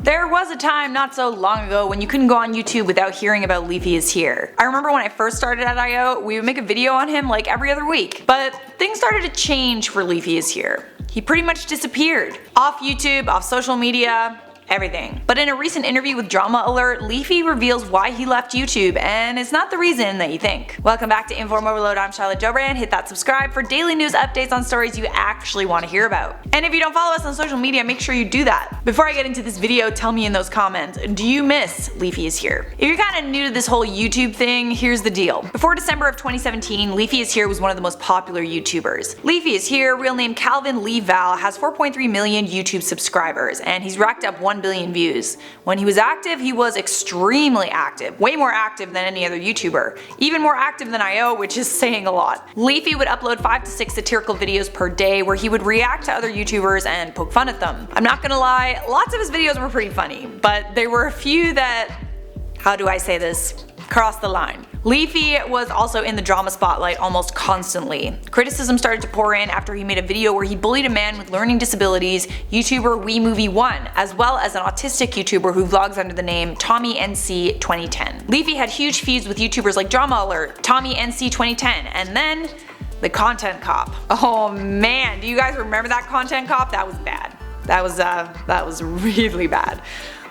There was a time not so long ago when you couldn't go on YouTube without hearing about Leafy is Here. I remember when I first started at IO, we would make a video on him like every other week. But things started to change for Leafy is Here. He pretty much disappeared. Off YouTube, off social media, everything. But in a recent interview with Drama Alert, Leafy reveals why he left YouTube, and it's not the reason that you think. Welcome back to Inform Overload, I'm Charlotte Jobrand. Hit that subscribe for daily news updates on stories you actually want to hear about. And if you don't follow us on social media, make sure you do that. Before I get into this video, tell me in those comments, do you miss Leafy is Here? If you're kinda new to this whole YouTube thing, here's the deal. Before December of 2017, Leafy is Here was one of the most popular YouTubers. Leafy is Here, real name Calvin Lee Val, has 4.3 million YouTube subscribers, and he's racked up 1 billion views. When he was active, he was extremely active, way more active than any other YouTuber, even more active than IO, which is saying a lot. Leafy would upload 5 to 6 satirical videos per day where he would react to other YouTubers and poke fun at them. I'm not gonna lie, lots of his videos were pretty funny, but there were a few that, how do I say this, crossed the line. Leafy was also in the drama spotlight almost constantly. Criticism started to pour in after he made a video where he bullied a man with learning disabilities, YouTuber WeMovie1, as well as an autistic YouTuber who vlogs under the name TommyNC2010. Leafy had huge feuds with YouTubers like Drama Alert, TommyNC2010, and then the Content Cop. Oh man, do you guys remember that Content Cop? That was bad. That was really bad.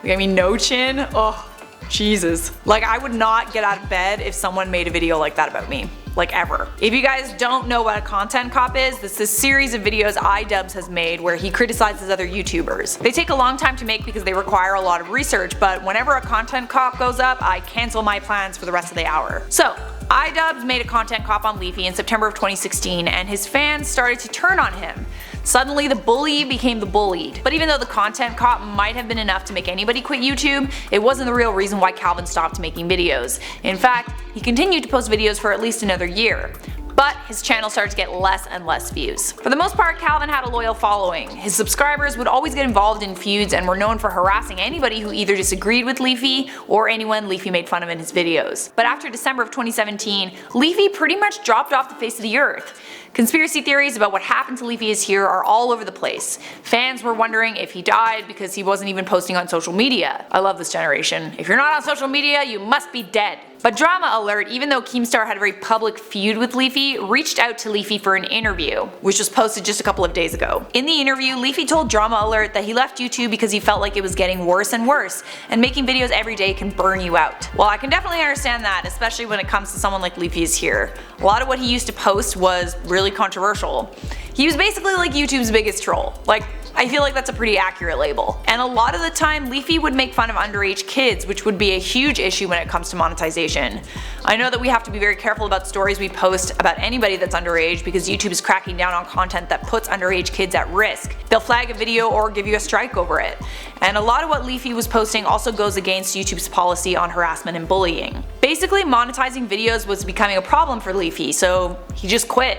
I mean, no chin. Oh. Jesus. Like, I would not get out of bed if someone made a video like that about me. Like, ever. If you guys don't know what a Content Cop is, this is a series of videos iDubbbz has made where he criticizes other YouTubers. They take a long time to make because they require a lot of research, but whenever a Content Cop goes up, I cancel my plans for the rest of the hour. So, iDubbbz made a Content Cop on Leafy in September of 2016, and his fans started to turn on him. Suddenly the bully became the bullied. But even though the Content Cop might have been enough to make anybody quit YouTube, it wasn't the real reason why Calvin stopped making videos. In fact, he continued to post videos for at least another year. But his channel started to get less and less views. For the most part, Calvin had a loyal following. His subscribers would always get involved in feuds and were known for harassing anybody who either disagreed with Leafy or anyone Leafy made fun of in his videos. But after December of 2017, Leafy pretty much dropped off the face of the earth. Conspiracy theories about what happened to Leafy is Here are all over the place. Fans were wondering if he died because he wasn't even posting on social media. I love this generation. If you're not on social media, you must be dead. But Drama Alert, even though Keemstar had a very public feud with Leafy, reached out to Leafy for an interview, which was posted just a couple of days ago. In the interview, Leafy told Drama Alert that he left YouTube because he felt like it was getting worse and worse, and making videos every day can burn you out. Well, I can definitely understand that, especially when it comes to someone like Leafy is Here. A lot of what he used to post was really controversial. He was basically like YouTube's biggest troll. Like, I feel like that's a pretty accurate label. And a lot of the time, Leafy would make fun of underage kids, which would be a huge issue when it comes to monetization. I know that we have to be very careful about stories we post about anybody that's underage because YouTube is cracking down on content that puts underage kids at risk. They'll flag a video or give you a strike over it. And a lot of what Leafy was posting also goes against YouTube's policy on harassment and bullying. Basically, monetizing videos was becoming a problem for Leafy, so he just quit,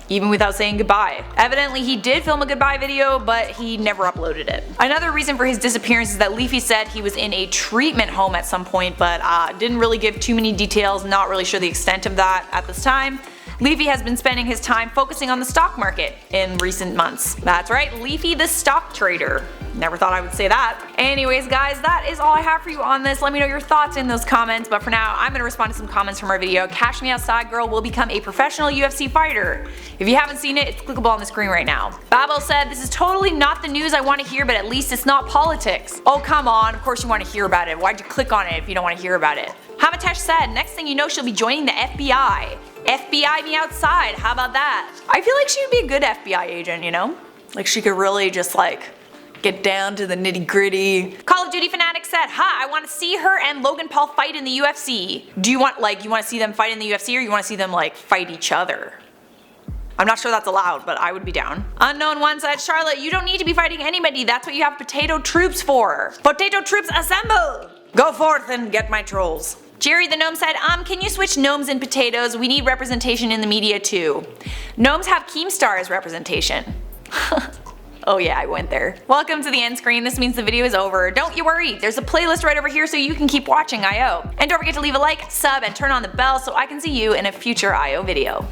even without saying goodbye. Evidently he did film a goodbye video, but he never uploaded it. Another reason for his disappearance is that Leafy said he was in a treatment home at some point, but didn't really give too many details, not really sure the extent of that at this time. Leafy has been spending his time focusing on the stock market in recent months. That's right, Leafy the stock trader. Never thought I would say that. Anyways guys, that is all I have for you on this. Let me know your thoughts in those comments, but for now I'm gonna respond to some comments from our video. Cash Me Outside Girl will become a professional UFC fighter. If you haven't seen it, it's clickable on the screen right now. Babel said, this is totally not the news I want to hear, but at least it's not politics. Oh come on, of course you want to hear about it. Why'd you click on it if you don't want to hear about it? Hamatesh said, next thing you know she'll be joining the FBI. FBI me outside, how about that? I feel like she would be a good FBI agent, you know? Like she could really just like get down to the nitty gritty. Call of Duty Fanatic said, hi, I want to see her and Logan Paul fight in the UFC. Do you want to see them fight in the UFC or you want to see them like fight each other? I'm not sure that's allowed, but I would be down. Unknown One said, Charlotte, you don't need to be fighting anybody, that's what you have potato troops for. Potato troops assemble! Go forth and get my trolls. Jerry the Gnome said, can you switch gnomes and potatoes? We need representation in the media too. Gnomes have Keemstar as representation. Oh yeah, I went there. Welcome to the end screen, this means the video is over. Don't you worry, there's a playlist right over here so you can keep watching IO. And don't forget to leave a like, sub, and turn on the bell so I can see you in a future IO video.